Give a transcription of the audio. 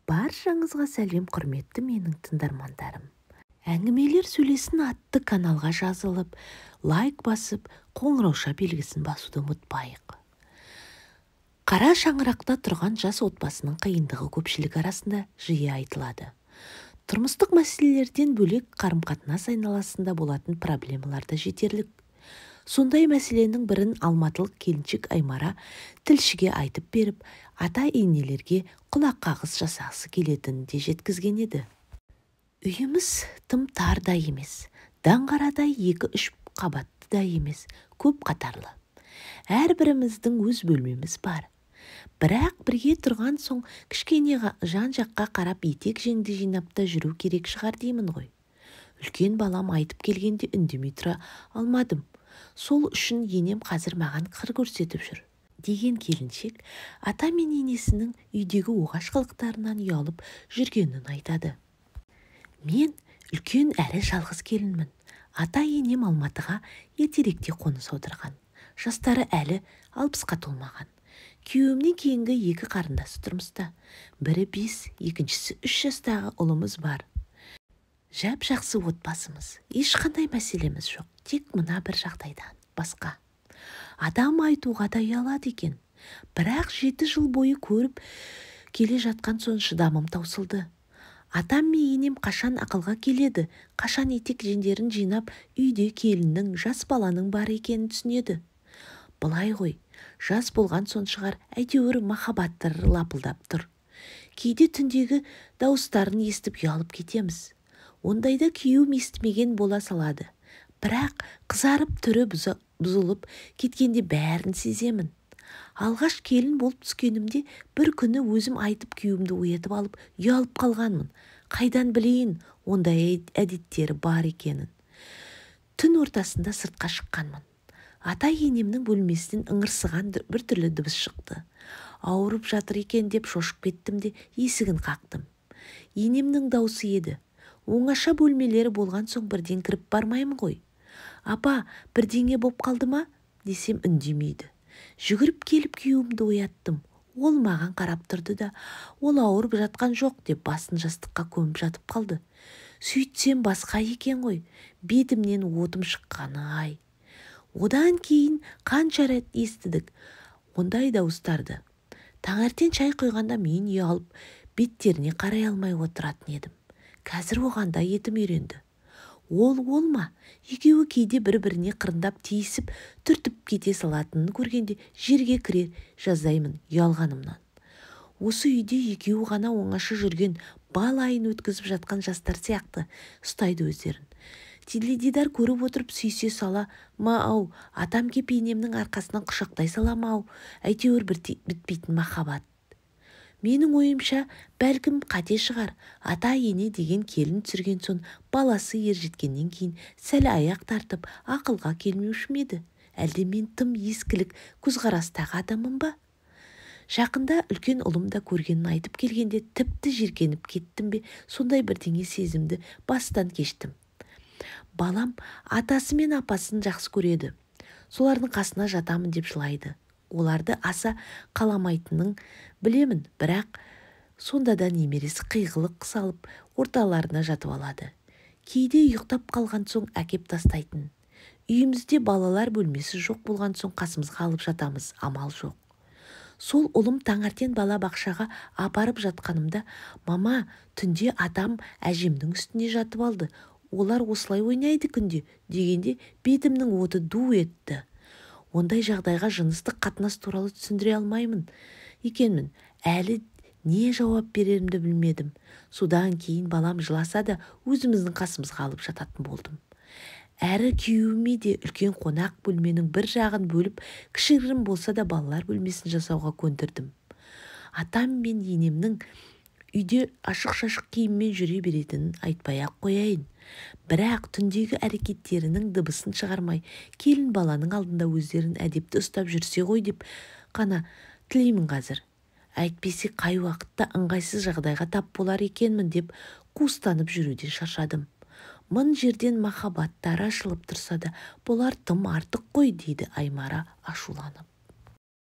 Баршаңызға сәлем, құрметті менің тыңдармандарым. Әңгімелер сөйлесін атты каналға жазылып, лайк басып, қоңырауша белгісін басуды ұмытпайық. Қара шаңырақта тұрған жас отбасының қиындығы көпшілік арасында жиі айтылады. Тұрмыстық мәселелерден бөлек қарым-қатынас айналасында болатын проблемалар да жетерлік. Сондай мәселенің бірін алматылық келіншек Аймара тілшіге айтып беріп, ата-енелерге құлақ қағыс жасағысы келетінін де жеткізген еді. Үйіміз тым тар да емес, даңғарадай 2-3 қабатты да емес, көп қатарлы. Әрбіріміздің өз бөлмеміз бар. Бірақ бірге тұрған соң кішкене жан-жаққа қарап етек-жеңді жинап та жүру керек шығар деймін ғой. Үлкен балам айтып келгенде үндемей тұра алмадым. Сол үшін енем қазір маған қыр көрсетіп жүр, деген келіншек ата мен енесінің үйдегі оғаш қылықтарынан ұялып жүргенін айтады. Мен үлкен әрі жалғыз келінмін. Ата-енем Алматыға ертеректе қоныс аударған. Жастары әлі 60-қа толмаған. Күйеуімнен кейінгі 2 қарындасы тұрмыста. Бірі 5, екіншісі 3 жастағы ұлымыз бар. Жап-жақсы отбасымыз, ешқандай мәселеміз жоқ, тек мына бір жағдайдан басқа. Адам айтуға да ұялады екен. Бірақ 7 жыл бойы көріп келе жатқан соң шыдамым таусылды. Атам мен енем қашан ақылға келеді, қашан етек-жеңдерін жинап үйде келіннің, жас баланың бар екенін түсінеді. Былай ғой, жас болған соң шығар, әйтеуір махаббаттары лапылдап тұр. Кейде түндегі дауыстарын естіп ұялып кетеміз. Ондайда күйеуім естімеген бола салады. Бірақ қызарып түрі бұзылып кеткенде бәрін сеземін. Алғаш келін болып түскенімде бір күні өзім айтып күйеуімді оятып алып ұялып қалғанмын. Қайдан білейін ондай әдеттері бар екенін. Түн ортасында сыртқа шыққанмын. Ата-енемнің бөлмесінен ыңырсыған бір түрлі дыбыс шықты. Ауырып жатыр екен деп шошып кеттім де есігін қақтым. Енемнің даусы еді. Оңаша бөлмелері болған соң бірден кіріп бармаймын ғой. Апа, бірдеңе боп қалды ма? Десем үндемейді. Жүгіріп келіп күйеуімді ояттым. Ол маған қарап тұрды да, ол ауырып жатқан жоқ деп басын жастыққа көміп жатып қалды. Сөйтсем басқа екен ғой. Бетімнен отым шыққаны ай. Одан кейін қанша рет естідік ондай дауыстарды. Таңертең шай құйғанда мен ұялып, беттеріне қарай алмай отыратын едім. Қазір оған да етім үйренді. Ол ма? Екеуі кейде бір-біріне қырындап тиісіп, түртіп кете салатынын көргенде жерге кіре жаздаймын ұялғанымнан. Осы үйде екеуі ғана оңаша жүрген, бал айын өткізіп жатқан жастар сияқты ұстайды өздерін. Теледидар көріп отырып сүйсе сала ма-ау, атам кеп енемнің арқасынан құшақтай сала ма-ау, әйтеуір бітпейтін махаббат. Менің ойымша, бәлкім қате шығар. Ата-ене деген келін түсірген соң баласы ержеткеннен кейін сәл аяқ тартып ақылға келмеуші ме еді? Әлде мен тым ескілік көзқарастағы адамым ба? Жақында үлкен ұлым да көргенін айтып келгенде тіпті жиіркеніп кеттім бе, сондай бірдеңе сезімді бастан кештім. Балам атасы мен апасын жақсы көреді. Солардың қасына жатамын деп жылайды. Оларды аса қаламайтынын білемін, бірақ сонда да немересі қиғылық салып орталарына жатып алады. Кейде ұйықтап қалған соң әкеп тастайтын. Үйімізде балалар бөлмесі жоқ болған соң қасымызға алып жатамыз, амал жоқ. Сол ұлым таңертең бала бақшаға апарып жатқанымда, мама, түнде атам әжемнің үстіне жатып алды. Олар осылай ойнайды күнде, дегенде бетімнің оты ду етті. Ондай жағдайға жыныстық қатынас туралы түсіндіре алмаймын екенмін. Әлі не жауап берерімді білмедім. Содан кейін балам жыласа да өзіміздің қасымызға алып жататын болдым. Әрі күйеуіме де үлкен қонақ бөлменің бір жағын бөліп, кішігірім болса да балалар бөлмесін жасауға көндірдім. Атам мен енемнің үйде ашық-шашық киіммен жүре беретінін айтпай-ақ қояйын. Бірақ түндегі әрекеттерінің дыбысын шығармай, келін баланың алдында өздерін әдепті ұстап жүрсе ғой деп қана тілеймін қазір. Әйтпесе қай уақытта ыңғайсыз жағдайға тап болар екенмін деп қуыстанып жүруден шаршадым. Мың жерден махаббаттары ашылып тұрса да, бұлар тым артық қой, дейді Аймара ашуланып.